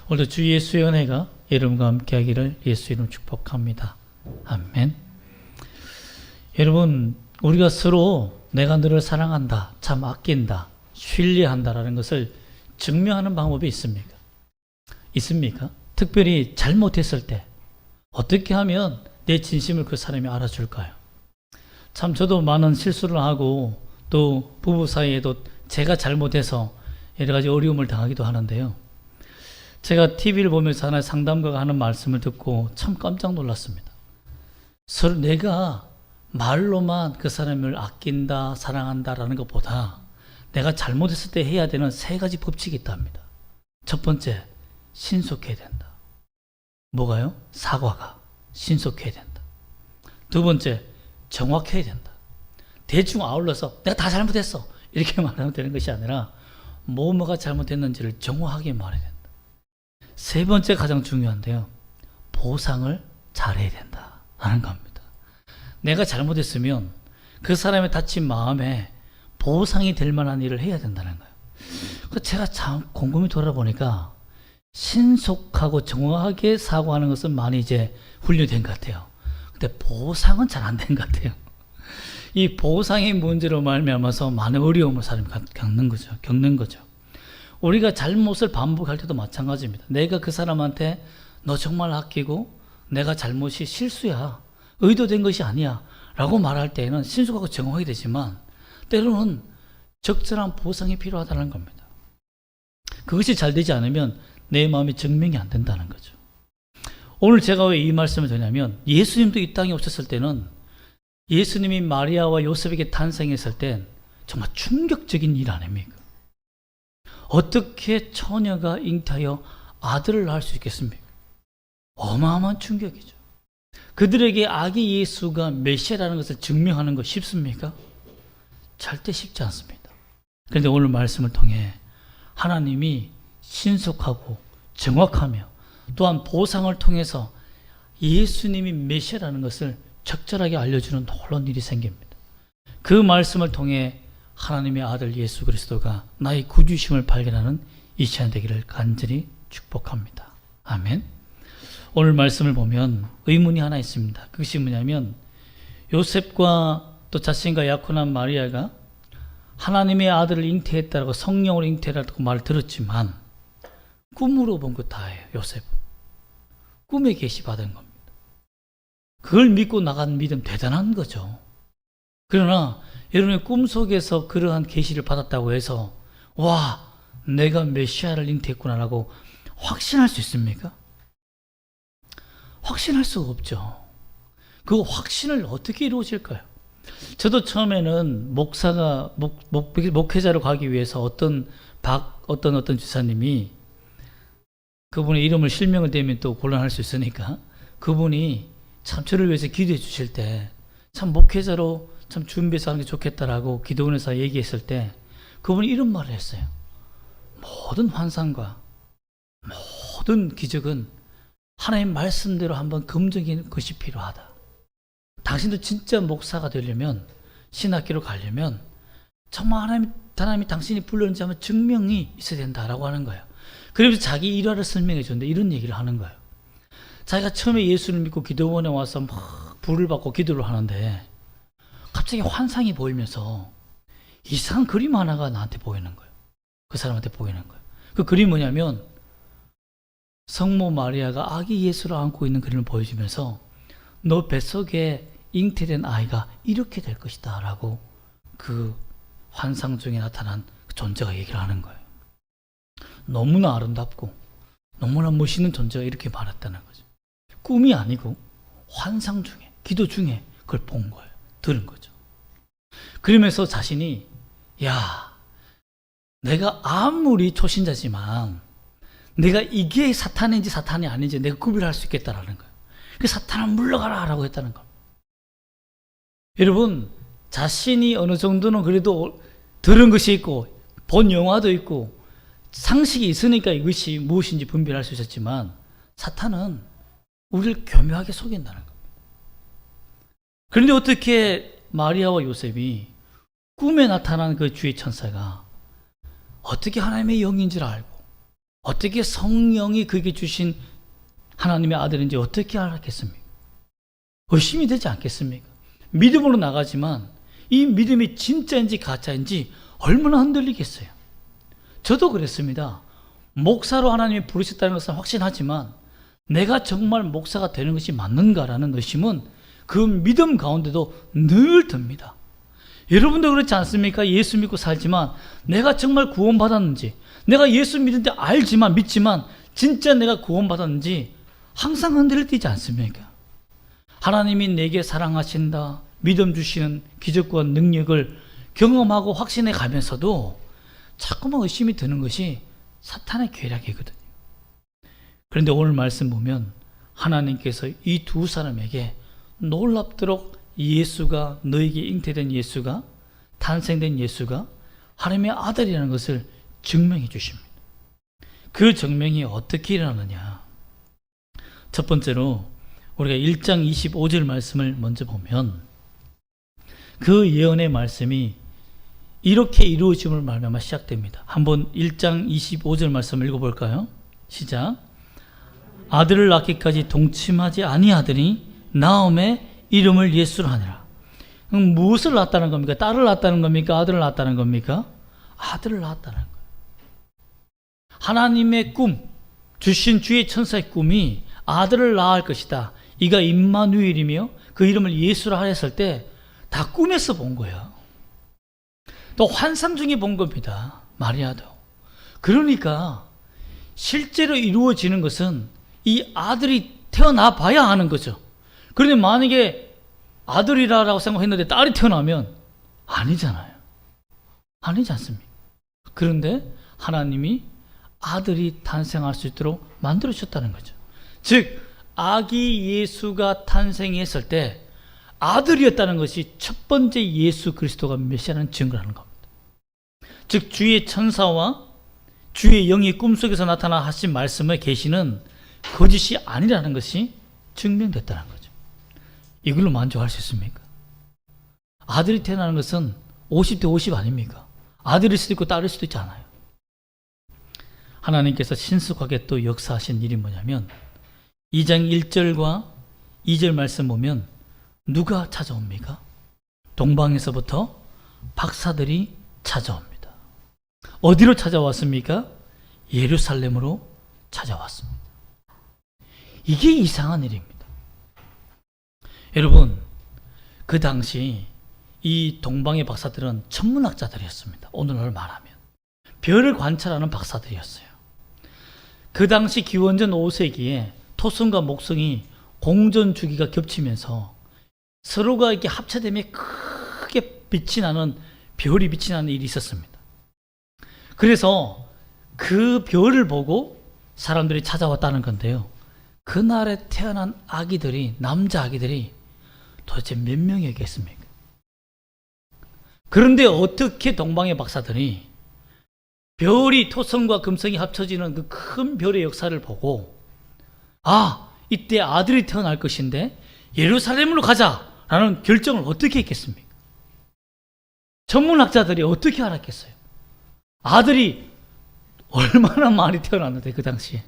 오늘도 주 예수의 은혜가 여러분과 함께하기를 예수 이름 축복합니다. 아멘. 여러분, 우리가 서로 내가 너를 사랑한다, 참 아낀다, 신뢰한다라는 것을 증명하는 방법이 있습니까? 있습니까? 특별히 잘못했을 때 어떻게 하면 내 진심을 그 사람이 알아줄까요? 참 저도 많은 실수를 하고 또 부부 사이에도 제가 잘못해서 여러 가지 어려움을 당하기도 하는데요. 제가 TV를 보면서 하나의 상담가가 하는 말씀을 듣고 참 깜짝 놀랐습니다. 서로 내가 말로만 그 사람을 아낀다, 사랑한다라는 것보다 내가 잘못했을 때 해야 되는 세 가지 법칙이 있답니다. 첫 번째, 신속해야 된다. 뭐가요? 사과가 신속해야 된다. 두 번째, 정확해야 된다. 대충 아울러서 내가 다 잘못했어 이렇게 말하면 되는 것이 아니라 뭐가 잘못했는지를 정확하게 말해야 된다. 세 번째 가장 중요한데요. 보상을 잘해야 된다 하는 겁니다. 내가 잘못했으면 그 사람의 다친 마음에 보상이 될 만한 일을 해야 된다는 거예요. 제가 참 곰곰이 돌아보니까 신속하고 정확하게 사과하는 것은 많이 이제 훈련된 것 같아요. 근데 보상은 잘 안 된 것 같아요. 이 보상의 문제로 말미암아서 많은 어려움을 사람이 겪는 거죠. 우리가 잘못을 반복할 때도 마찬가지입니다. 내가 그 사람한테 너 정말 아끼고 내가 잘못이 실수야, 의도된 것이 아니야 라고 말할 때에는 신속하고 정확하게 되지만 때로는 적절한 보상이 필요하다는 겁니다. 그것이 잘 되지 않으면 내 마음이 증명이 안 된다는 거죠. 오늘 제가 왜 이 말씀을 드냐면 예수님도 이 땅에 오셨을 때는 예수님이 마리아와 요셉에게 탄생했을 땐 정말 충격적인 일 아닙니까? 어떻게 처녀가 잉태하여 아들을 낳을 수 있겠습니까? 어마어마한 충격이죠. 그들에게 아기 예수가 메시아라는 것을 증명하는 것 쉽습니까? 절대 쉽지 않습니다. 그런데 오늘 말씀을 통해 하나님이 신속하고 정확하며 또한 보상을 통해서 예수님이 메시아라는 것을 적절하게 알려주는 놀라운 일이 생깁니다. 그 말씀을 통해 하나님의 아들 예수 그리스도가 나의 구주심을 발견하는 이 시간 되기를 간절히 축복합니다. 아멘. 오늘 말씀을 보면 의문이 하나 있습니다. 그것이 뭐냐면 요셉과 또 자신과 약혼한 마리아가 하나님의 아들을 잉태했다라고 성령으로 잉태했다고 말을 들었지만 꿈으로 본 것 다예요. 요셉은 꿈에 계시받은 겁니다. 그걸 믿고 나간 믿음 대단한 거죠. 그러나 여러분의 꿈속에서 그러한 계시를 받았다고 해서 와, 내가 메시아를 잉태했구나라고 확신할 수 있습니까? 확신할 수가 없죠. 그 확신을 어떻게 이루어질까요? 저도 처음에는 목회자로 가기 위해서 어떤 지사님이 그분의 이름을 실명을 대면 또 곤란할 수 있으니까 그분이 참 저를 위해서 기도해 주실 때 참 목회자로 참 준비해서 하는 게 좋겠다라고 기도원에서 얘기했을 때 그분이 이런 말을 했어요. 모든 환상과 모든 기적은 하나님 말씀대로 한번 검증하는 것이 필요하다. 당신도 진짜 목사가 되려면 신학교로 가려면 정말 하나님이 당신이 불렀는지 한번 증명이 있어야 된다라고 하는 거예요. 그러면서 자기 일화를 설명해 줬는데 이런 얘기를 하는 거예요. 자기가 처음에 예수를 믿고 기도원에 와서 막 불을 받고 기도를 하는데 갑자기 환상이 보이면서 이상한 그림 하나가 나한테 보이는 거예요. 그 사람한테 보이는 거예요. 그 그림이 뭐냐면 성모 마리아가 아기 예수를 안고 있는 그림을 보여주면서 너 뱃속에 잉태된 아이가 이렇게 될 것이다 라고 그 환상 중에 나타난 그 존재가 얘기를 하는 거예요. 너무나 아름답고 너무나 멋있는 존재가 이렇게 말했다는 거죠. 꿈이 아니고 환상 중에, 기도 중에 그걸 본 거예요. 들은 거죠. 그러면서 자신이 내가 아무리 초신자지만 내가 이게 사탄인지 사탄이 아닌지 내가 구별할 수 있겠다라는 거예요. 그 사탄은 물러가라 라고 했다는 겁니다. 여러분, 자신이 어느 정도는 그래도 들은 것이 있고 본 영화도 있고 상식이 있으니까 이것이 무엇인지 분별할 수 있었지만 사탄은 우리를 교묘하게 속인다는 겁니다. 그런데 어떻게 마리아와 요셉이 꿈에 나타난 그 주의 천사가 어떻게 하나님의 영인지를 알고 어떻게 성령이 그에게 주신 하나님의 아들인지 어떻게 알았겠습니까? 의심이 되지 않겠습니까? 믿음으로 나가지만 이 믿음이 진짜인지 가짜인지 얼마나 흔들리겠어요. 저도 그랬습니다. 목사로 하나님이 부르셨다는 것은 확신하지만 내가 정말 목사가 되는 것이 맞는가라는 의심은 그 믿음 가운데도 늘 듭니다. 여러분도 그렇지 않습니까? 예수 믿고 살지만 내가 정말 구원받았는지, 내가 예수 믿는데 믿지만 진짜 내가 구원받았는지 항상 흔들리지 않습니까? 하나님이 내게 사랑하신다, 믿음 주시는 기적과 능력을 경험하고 확신해 가면서도 자꾸만 의심이 드는 것이 사탄의 계략이거든요. 그런데 오늘 말씀 보면 하나님께서 이 두 사람에게 놀랍도록 예수가, 너에게 잉태된 예수가, 탄생된 예수가 하나님의 아들이라는 것을 증명해 주십니다. 그 증명이 어떻게 일어나느냐? 첫 번째로 우리가 1장 25절 말씀을 먼저 보면 그 예언의 말씀이 이렇게 이루어짐을 말미암아 시작됩니다. 한번 1장 25절 말씀을 읽어볼까요? 시작. 아들을 낳기까지 동침하지 아니하더니 나음에 이름을 예수로 하니라. 무엇을 낳았다는 겁니까? 딸을 낳았다는 겁니까? 아들을 낳았다는 겁니까? 아들을 낳았다는 거예요. 하나님의 꿈, 주신 주의 천사의 꿈이 아들을 낳을 것이다. 이가 임마누엘이며 그 이름을 예수라 하였을 때 다 꿈에서 본 거예요. 또 환상 중에 본 겁니다. 마리아도. 그러니까 실제로 이루어지는 것은 이 아들이 태어나 봐야 하는 거죠. 그런데 만약에 아들이라고 생각했는데 딸이 태어나면 아니잖아요. 아니지 않습니까? 그런데 하나님이 아들이 탄생할 수 있도록 만들어주셨다는 거죠. 즉 아기 예수가 탄생했을 때 아들이었다는 것이 첫 번째 예수 그리스도가 메시아라는 증거를 하는 겁니다. 즉 주의 천사와 주의 영이 꿈속에서 나타나 하신 말씀의 계시는 거짓이 아니라는 것이 증명됐다는 거죠. 이걸로 만족할 수 있습니까? 아들이 태어나는 것은 50대 50 아닙니까? 아들일 수도 있고 딸일 수도 있지 않아요. 하나님께서 신속하게 또 역사하신 일이 뭐냐면 2장 1절과 2절 말씀 보면 누가 찾아옵니까? 동방에서부터 박사들이 찾아옵니다. 어디로 찾아왔습니까? 예루살렘으로 찾아왔습니다. 이게 이상한 일입니다. 여러분, 그 당시 이 동방의 박사들은 천문학자들이었습니다. 오늘날 말하면 별을 관찰하는 박사들이었어요. 그 당시 기원전 5세기에 토성과 목성이 공전 주기가 겹치면서 서로가 이렇게 합체되면 크게 빛이 나는, 별이 빛이 나는 일이 있었습니다. 그래서 그 별을 보고 사람들이 찾아왔다는 건데요. 그날에 태어난 아기들이, 남자 아기들이 도대체 몇 명이었겠습니까? 그런데 어떻게 동방의 박사들이 별이, 토성과 금성이 합쳐지는 그 큰 별의 역사를 보고 이때 아들이 태어날 것인데 예루살렘으로 가자라는 결정을 어떻게 했겠습니까? 천문학자들이 어떻게 알았겠어요? 아들이 얼마나 많이 태어났는데 그 당시에.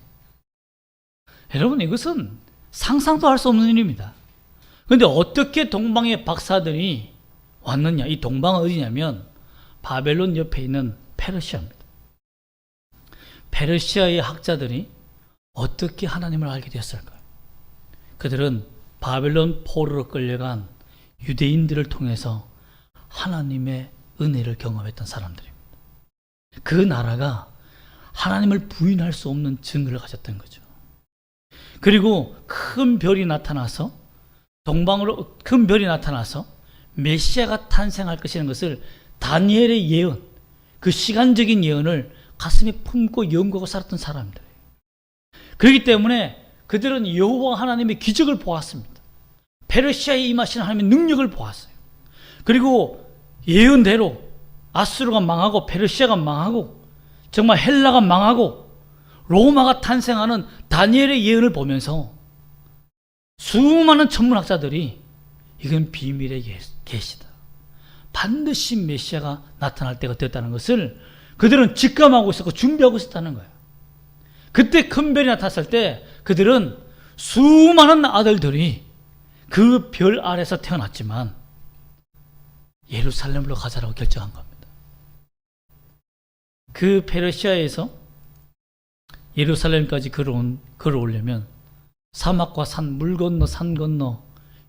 여러분, 이것은 상상도 할 수 없는 일입니다. 그런데 어떻게 동방의 박사들이 왔느냐? 이 동방은 어디냐면 바벨론 옆에 있는 페르시아입니다. 페르시아의 학자들이 어떻게 하나님을 알게 되었을까요? 그들은 바벨론 포로로 끌려간 유대인들을 통해서 하나님의 은혜를 경험했던 사람들입니다. 그 나라가 하나님을 부인할 수 없는 증거를 가졌던 거죠. 그리고 큰 별이 나타나서, 동방으로 큰 별이 나타나서 메시아가 탄생할 것이라는 것을 다니엘의 예언, 그 시간적인 예언을 가슴에 품고 연구하고 살았던 사람들이에요. 그렇기 때문에 그들은 여호와 하나님의 기적을 보았습니다. 페르시아에 임하신 하나님의 능력을 보았어요. 그리고 예언대로 아수르가 망하고 페르시아가 망하고 정말 헬라가 망하고 로마가 탄생하는 다니엘의 예언을 보면서 수많은 천문학자들이 이건 비밀의 계시다, 반드시 메시아가 나타날 때가 됐다는 것을 그들은 직감하고 있었고 준비하고 있었다는 거예요. 그때 큰 별이 나타났을 때 그들은 수많은 아들들이 그 별 아래서 태어났지만 예루살렘으로 가자라고 결정한 겁니다. 그 페르시아에서 예루살렘까지 걸어오려면 사막과 물 건너 산 건너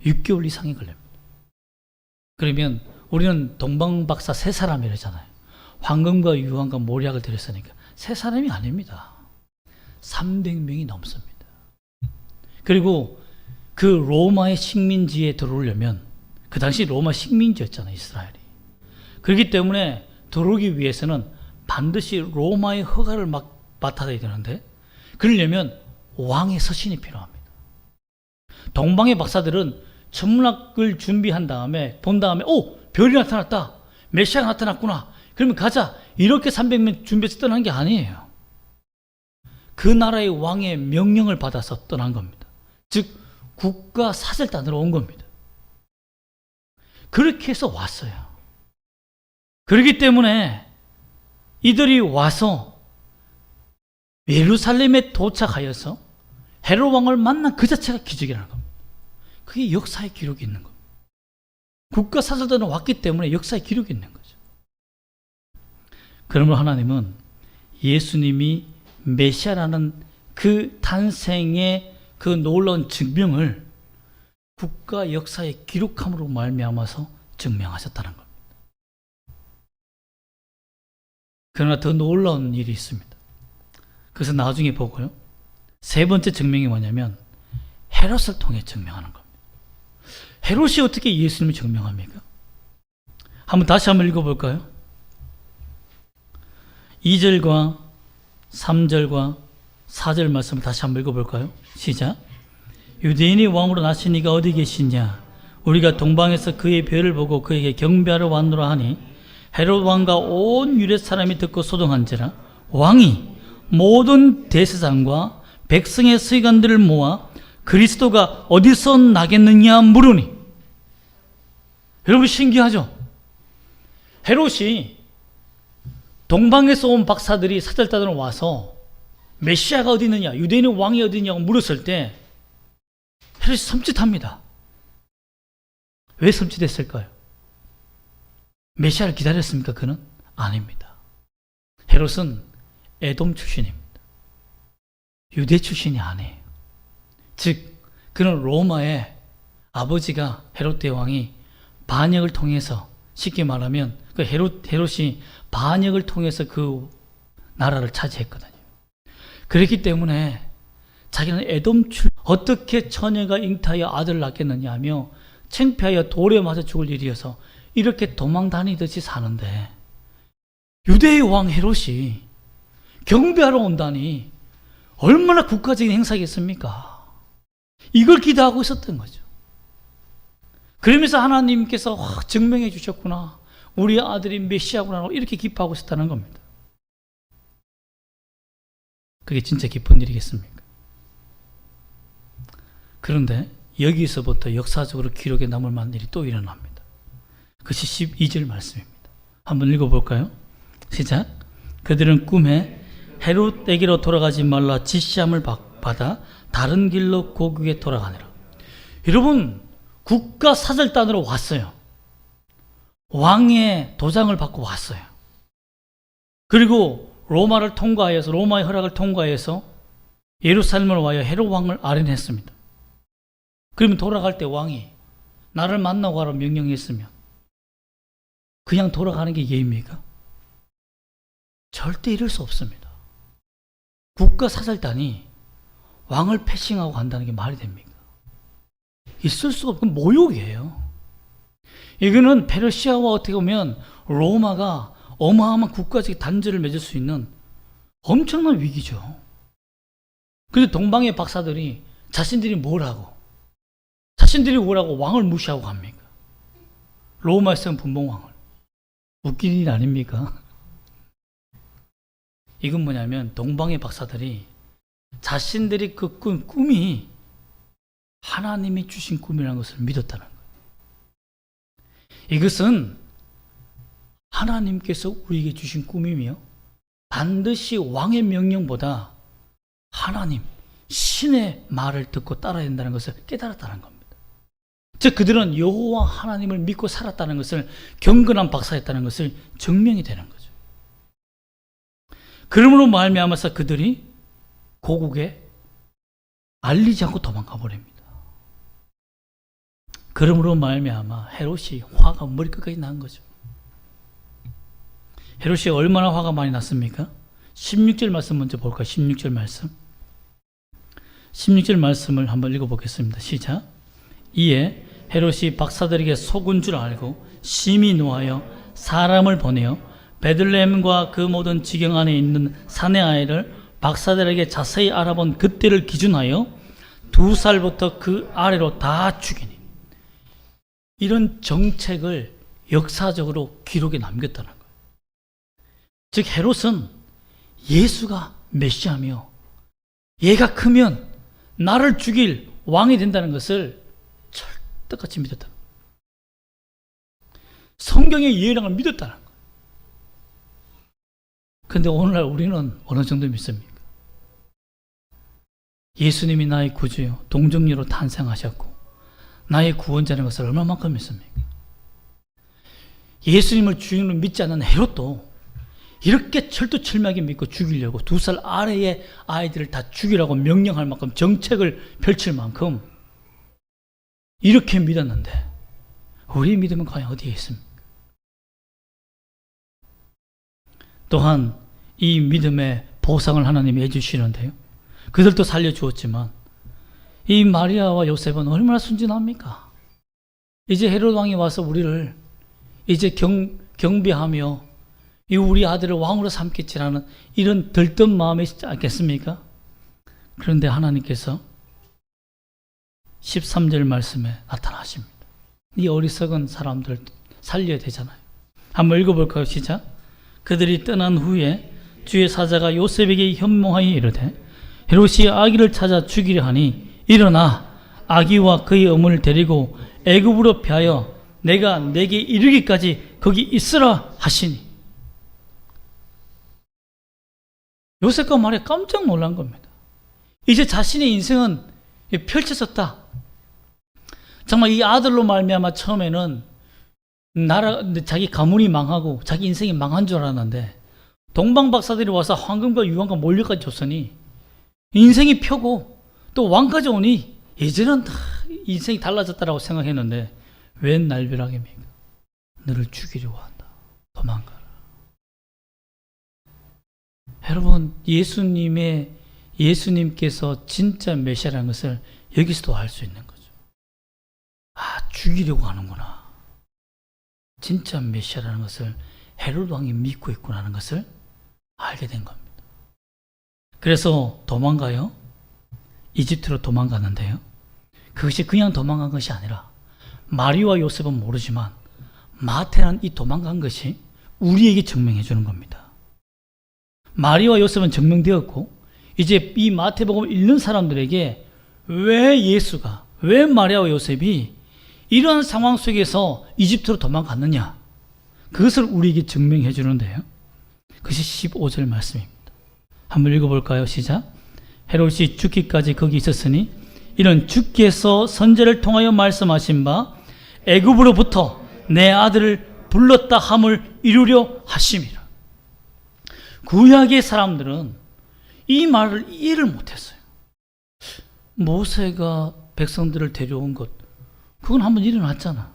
6개월 이상이 걸립니다. 그러면 우리는 동방박사 세 사람이라잖아요. 황금과 유황과 모략을 들였으니까 세 사람이 아닙니다. 300명이 넘습니다. 그리고 그 로마의 식민지에 들어오려면 그 당시 로마 식민지였잖아요, 이스라엘이. 그렇기 때문에 들어오기 위해서는 반드시 로마의 허가를 맡아야 되는데 그러려면 왕의 서신이 필요합니다. 동방의 박사들은 천문학을 준비한 다음에 본 다음에 별이 나타났다, 메시아가 나타났구나, 그러면 가자, 이렇게 300명 준비해서 떠난 게 아니에요. 그 나라의 왕의 명령을 받아서 떠난 겁니다. 즉 국가 사절단으로 온 겁니다. 그렇게 해서 왔어요. 그렇기 때문에 이들이 와서 예루살렘에 도착하여서 헤롯 왕을 만난 그 자체가 기적이라는 겁니다. 그게 역사의 기록이 있는 겁니다. 국가 사절단은 왔기 때문에 역사의 기록이 있는 거죠. 그러므로 하나님은 예수님이 메시아라는 그 탄생의 그 놀라운 증명을 국가 역사의 기록함으로 말미암아서 증명하셨다는 겁니다. 그러나 더 놀라운 일이 있습니다. 그래서 나중에 보고요. 세 번째 증명이 뭐냐면 헤롯을 통해 증명하는 겁니다. 헤롯이 어떻게 예수님을 증명합니까? 다시 한번 읽어볼까요? 2절과 3절과 4절 말씀을 다시 한번 읽어볼까요? 시작. 유대인이 왕으로 나신 이가 어디 계시냐? 우리가 동방에서 그의 별을 보고 그에게 경배하러 왔노라 하니 헤롯 왕과 온 유대 사람이 듣고 소동한지라 왕이 모든 대제사장과 백성의 서기관들을 모아 그리스도가 어디서 나겠느냐 물으니. 여러분 신기하죠? 헤롯이 동방에서 온 박사들이 사절단으로 와서 메시아가 어디 있느냐, 유대인의 왕이 어디 있냐고 물었을 때 헤롯이 섬찟합니다. 왜 섬찟했을까요? 메시아를 기다렸습니까? 그는? 아닙니다. 헤롯은 에돔 출신입니다. 유대 출신이 아니에요. 즉 그는 로마의 아버지가 헤롯 대왕이 반역을 통해서, 쉽게 말하면 그 헤롯이 반역을 통해서 그 나라를 차지했거든요. 그렇기 때문에 자기는 에돔 어떻게 처녀가 잉타하여 아들을 낳겠느냐 하며 창피하여 돌에 맞아 죽을 일이어서 이렇게 도망 다니듯이 사는데 유대의 왕 헤롯이 경배하러 온다니 얼마나 국가적인 행사겠습니까? 이걸 기대하고 있었던 거죠. 그러면서 하나님께서 증명해 주셨구나, 우리 아들이 메시아구나, 이렇게 기뻐하고 있었다는 겁니다. 그게 진짜 기쁜 일이겠습니까? 그런데 여기서부터 역사적으로 기록에 남을 만한 일이 또 일어납니다. 그것이 12절 말씀입니다. 한번 읽어볼까요? 시작. 그들은 꿈에 헤롯에게로 돌아가지 말라 지시함을 받아 다른 길로 고국에 돌아가니라. 여러분, 국가 사절단으로 왔어요. 왕의 도장을 받고 왔어요. 그리고 로마를 통과해서, 로마의 허락을 통과해서 예루살렘을 와서 헤롯 왕을 아련했습니다. 그러면 돌아갈 때 왕이 나를 만나고 가라고 명령했으면 그냥 돌아가는 게 예입니까? 절대 이럴 수 없습니다. 국가 사절단이 왕을 패싱하고 간다는 게 말이 됩니까? 있을 수가 없고 모욕이에요. 이거는 페르시아와 어떻게 보면 로마가 어마어마한 국가적 단절을 맺을 수 있는 엄청난 위기죠. 그런데 동방의 박사들이 자신들이 뭐라고 왕을 무시하고 갑니까? 로마에서는 분봉왕을. 웃긴 일 아닙니까? 이건 뭐냐면 동방의 박사들이 자신들이 그 꿈이 하나님이 주신 꿈이라는 것을 믿었다는 거예요. 이것은 하나님께서 우리에게 주신 꿈이며 반드시 왕의 명령보다 하나님, 신의 말을 듣고 따라야 된다는 것을 깨달았다는 겁니다. 즉 그들은 여호와 하나님을 믿고 살았다는 것을, 경건한 박사였다는 것을 증명이 되는 거죠. 그러므로 말미암아서 그들이 고국에 알리지 않고 도망가 버립니다. 그러므로 말미암아 헤롯이 화가 머리끝까지 난 거죠. 헤롯이 얼마나 화가 많이 났습니까? 16절 말씀 먼저 볼까요? 16절 말씀. 16절 말씀을 한번 읽어보겠습니다. 시작. 이에 헤롯이 박사들에게 속은 줄 알고 심히 노하여 사람을 보내어 베들레헴과 그 모든 지경 안에 있는 사내 아이를 박사들에게 자세히 알아본 그때를 기준하여 2살부터 그 아래로 다 죽이니. 이런 정책을 역사적으로 기록에 남겼다는 거예요. 즉 헤롯은 예수가 메시아며 얘가 크면 나를 죽일 왕이 된다는 것을 철떡같이 믿었다. 성경의 예언을 믿었다는 거예요. 그런데 오늘날 우리는 어느 정도 믿습니까? 예수님이 나의 구주요 동정녀로 탄생하셨고 나의 구원자라는 것을 얼마만큼 믿습니까? 예수님을 주인으로 믿지 않는 헤롯도 이렇게 철두철미하게 믿고 죽이려고 2살 아래의 아이들을 다 죽이라고 명령할 만큼 정책을 펼칠 만큼 이렇게 믿었는데 우리의 믿음은 과연 어디에 있습니까? 또한 이 믿음의 보상을 하나님이 해주시는데요, 그들도 살려주었지만 이 마리아와 요셉은 얼마나 순진합니까? 이제 헤롯 왕이 와서 우리를 이제 경배하며 이 우리 아들을 왕으로 삼겠지라는 이런 들뜬 마음이 있지 않겠습니까? 그런데 하나님께서 13절 말씀에 나타나십니다. 이 어리석은 사람들 살려야 되잖아요. 한번 읽어볼까요? 시작. 그들이 떠난 후에 주의 사자가 요셉에게 현몽하여 이르되 헤롯이 아기를 찾아 죽이려 하니 일어나 아기와 그의 어머니를 데리고 애굽으로 피하여 내가 내게 이르기까지 거기 있으라 하시니. 요셉과 마리아 깜짝 놀란 겁니다. 이제 자신의 인생은 펼쳐졌다. 정말 이 아들로 말미암아 처음에는 자기 가문이 망하고 자기 인생이 망한 줄 알았는데 동방 박사들이 와서 황금과 유황과 몰려까지 줬으니 인생이 펴고 또 왕까지 오니 이제는 다 인생이 달라졌다라고 생각했는데 웬 날벼락입니까? 너를 죽이려고 한다. 도망가라. 여러분, 예수님께서 진짜 메시아라는 것을 여기서도 알 수 있는 거죠. 아, 죽이려고 하는구나. 진짜 메시아라는 것을 헤롯 왕이 믿고 있구나 하는 것을 알게 된 겁니다. 그래서 도망가요. 이집트로 도망갔는데요, 그것이 그냥 도망간 것이 아니라 마리와 요셉은 모르지만 마태는 이 도망간 것이 우리에게 증명해 주는 겁니다. 마리와 요셉은 증명되었고 이제 이 마태복음을 읽는 사람들에게 왜 마리아와 요셉이 이러한 상황 속에서 이집트로 도망갔느냐, 그것을 우리에게 증명해 주는데요, 그것이 15절 말씀입니다. 한번 읽어볼까요? 시작. 헤롯이 죽기까지 거기 있었으니 이는 주께서 선지자를 통하여 말씀하신 바 애굽으로부터 내 아들을 불렀다 함을 이루려 하심이라. 구약의 사람들은 이 말을 이해를 못했어요. 모세가 백성들을 데려온 것, 그건 한번 일어났잖아.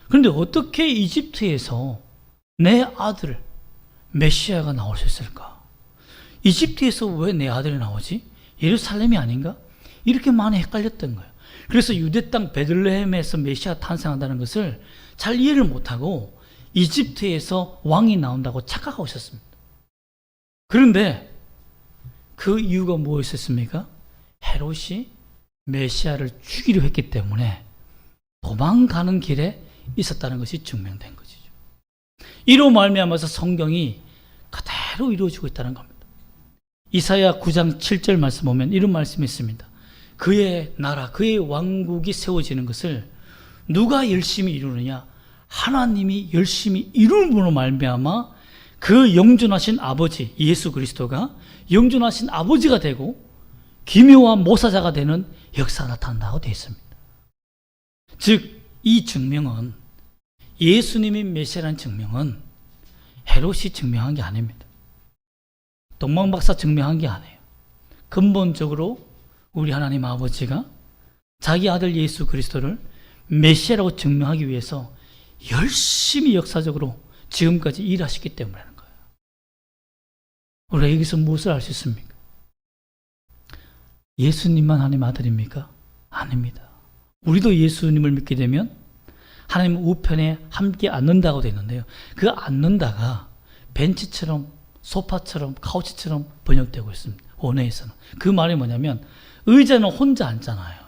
그런데 어떻게 이집트에서 내 아들 메시아가 나올 수 있을까? 이집트에서 왜 내 아들이 나오지? 예루살렘이 아닌가? 이렇게 많이 헷갈렸던 거예요. 그래서 유대 땅 베들레헴에서 메시아 탄생한다는 것을 잘 이해를 못하고 이집트에서 왕이 나온다고 착각하고 있었습니다. 그런데 그 이유가 무엇이었습니까? 헤롯이 메시아를 죽이려 했기 때문에 도망가는 길에 있었다는 것이 증명된 것이죠. 이로 말미암아서 성경이 그대로 이루어지고 있다는 겁니다. 이사야 9장 7절 말씀 보면 이런 말씀이 있습니다. 그의 나라, 그의 왕국이 세워지는 것을 누가 열심히 이루느냐? 하나님이 열심히 이루므로 말미암아 그 영존하신 아버지 예수 그리스도가 영존하신 아버지가 되고 기묘한 모사자가 되는 역사가 나타난다고 되어 있습니다. 즉, 이 증명은 예수님이 메시아라는 증명은 헤롯이 증명한 게 아닙니다. 동방박사 증명한 게 아니에요. 근본적으로 우리 하나님 아버지가 자기 아들 예수 그리스도를 메시아라고 증명하기 위해서 열심히 역사적으로 지금까지 일하셨기 때문에 하는 거예요. 우리가 여기서 무엇을 알 수 있습니까? 예수님만 하나님 아들입니까? 아닙니다. 우리도 예수님을 믿게 되면 하나님 우편에 함께 앉는다고 되어 있는데요. 그 앉는다가 벤치처럼 소파처럼 카우치처럼 번역되고 있습니다. 원어에서는. 그 말이 뭐냐면 의자는 혼자 앉잖아요.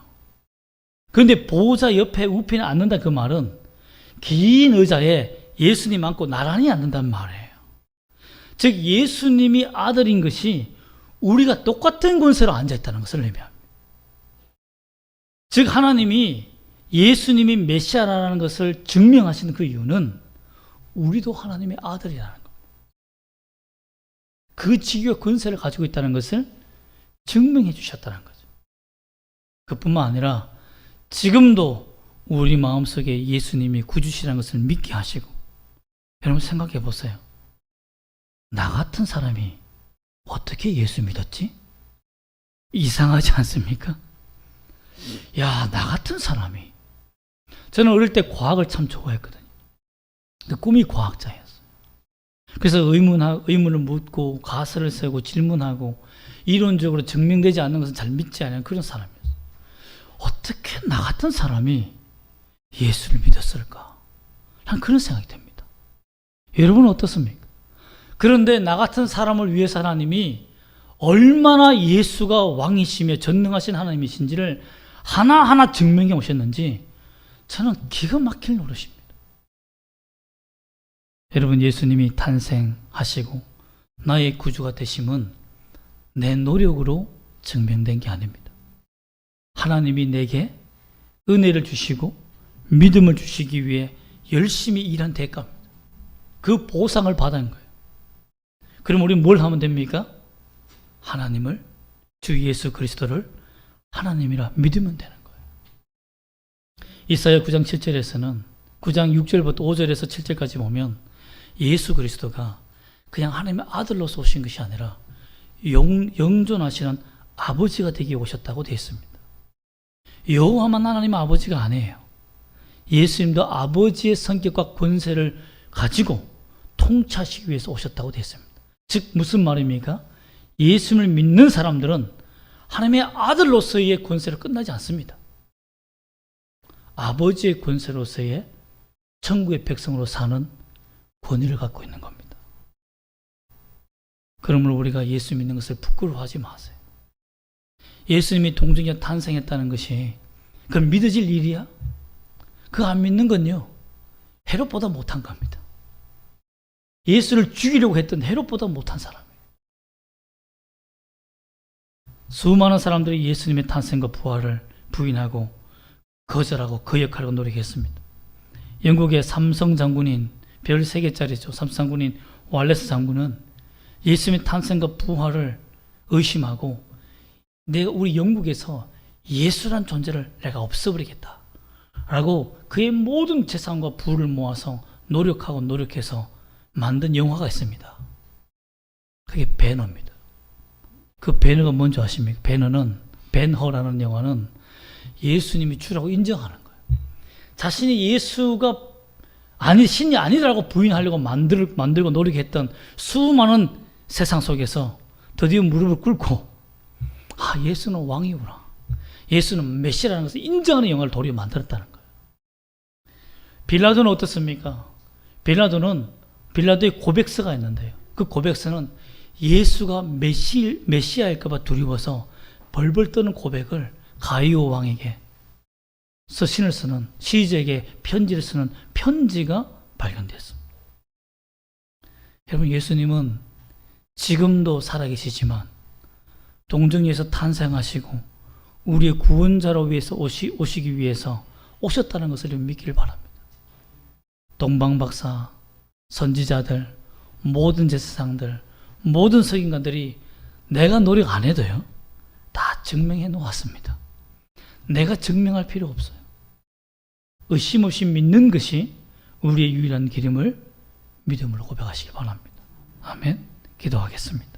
그런데 보호자 옆에 우편에 앉는다 그 말은 긴 의자에 예수님 앉고 나란히 앉는다는 말이에요. 즉 예수님이 아들인 것이 우리가 똑같은 권세로 앉아있다는 것을 의미합니다. 즉 하나님이 예수님이 메시아라는 것을 증명하시는 그 이유는 우리도 하나님의 아들이라는 겁니다. 그 지위와 권세를 가지고 있다는 것을 증명해 주셨다는 거죠. 그뿐만 아니라 지금도 우리 마음속에 예수님이 구주시라는 것을 믿게 하시고, 여러분 생각해 보세요. 나 같은 사람이 어떻게 예수 믿었지? 이상하지 않습니까? 야, 나 같은 사람이. 저는 어릴 때 과학을 참 좋아했거든요. 근데 꿈이 과학자였어요. 그래서 의문을 묻고 가설을 세우고 질문하고 이론적으로 증명되지 않는 것은 잘 믿지 않는 그런 사람이었어요. 어떻게 나 같은 사람이 예수를 믿었을까? 난 그런 생각이 듭니다. 여러분은 어떻습니까? 그런데 나 같은 사람을 위해서 하나님이 얼마나 예수가 왕이시며 전능하신 하나님이신지를 하나하나 증명해 오셨는지 저는 기가 막힐 노릇입니다. 여러분, 예수님이 탄생하시고 나의 구주가 되심은 내 노력으로 증명된 게 아닙니다. 하나님이 내게 은혜를 주시고 믿음을 주시기 위해 열심히 일한 대가입니다. 그 보상을 받은 거예요. 그럼 우리는 뭘 하면 됩니까? 하나님을, 주 예수 그리스도를 하나님이라 믿으면 되는 거예요. 이사야 9장 7절에서는 9장 6절부터 5절에서 7절까지 보면 예수 그리스도가 그냥 하나님의 아들로서 오신 것이 아니라 영존하시는 아버지가 되기 위해 오셨다고 되어 있습니다. 여호와만 하나님의 아버지가 아니에요. 예수님도 아버지의 성격과 권세를 가지고 통치하시기 위해서 오셨다고 되어 있습니다. 즉 무슨 말입니까? 예수님을 믿는 사람들은 하나님의 아들로서의 권세로 끝나지 않습니다. 아버지의 권세로서의 천국의 백성으로 사는 권위를 갖고 있는 겁니다. 그러므로 우리가 예수 믿는 것을 부끄러워하지 마세요. 예수님이 동정에 탄생했다는 것이 그건 믿어질 일이야? 그거 안 믿는 건요, 헤롯보다 못한 겁니다. 예수를 죽이려고 했던 헤롯보다 못한 사람이에요. 수많은 사람들이 예수님의 탄생과 부활을 부인하고 거절하고 그 역할을 노력했습니다. 영국의 삼성 장군인, 별 3개짜리죠. 삼성 장군인 왈레스 장군은 예수님의 탄생과 부활을 의심하고 내가 우리 영국에서 예수란 존재를 내가 없애버리겠다 라고 그의 모든 재산과 부를 모아서 노력해서 만든 영화가 있습니다. 그게 배너입니다. 그 배너가 뭔지 아십니까? 벤허라는 영화는 예수님이 주라고 인정하는 거예요. 자신이 예수가 신이 아니라고 부인하려고 만들고 노력했던 수많은 세상 속에서 드디어 무릎을 꿇고 예수는 왕이구나, 예수는 메시아라는 것을 인정하는 영화를 도리어 만들었다는 거예요. 빌라도는 어떻습니까? 빌라도의 고백서가 있는데요. 그 고백서는 예수가 메시아일까봐 두려워서 벌벌 떠는 고백을 가이오 왕에게 서신을 쓰는, 시저에게 편지를 쓰는 편지가 발견됐습니다. 여러분, 예수님은 지금도 살아계시지만 동정에서 탄생하시고 우리의 구원자로 위해서 오시기 위해서 오셨다는 것을 믿기를 바랍니다. 동방박사, 선지자들, 모든 제사장들, 모든 서기관들이 내가 노력 안 해도요, 다 증명해 놓았습니다. 내가 증명할 필요 없어요. 의심 없이 믿는 것이 우리의 유일한 길임을 믿음으로 고백하시기 바랍니다. 아멘. 기도하겠습니다.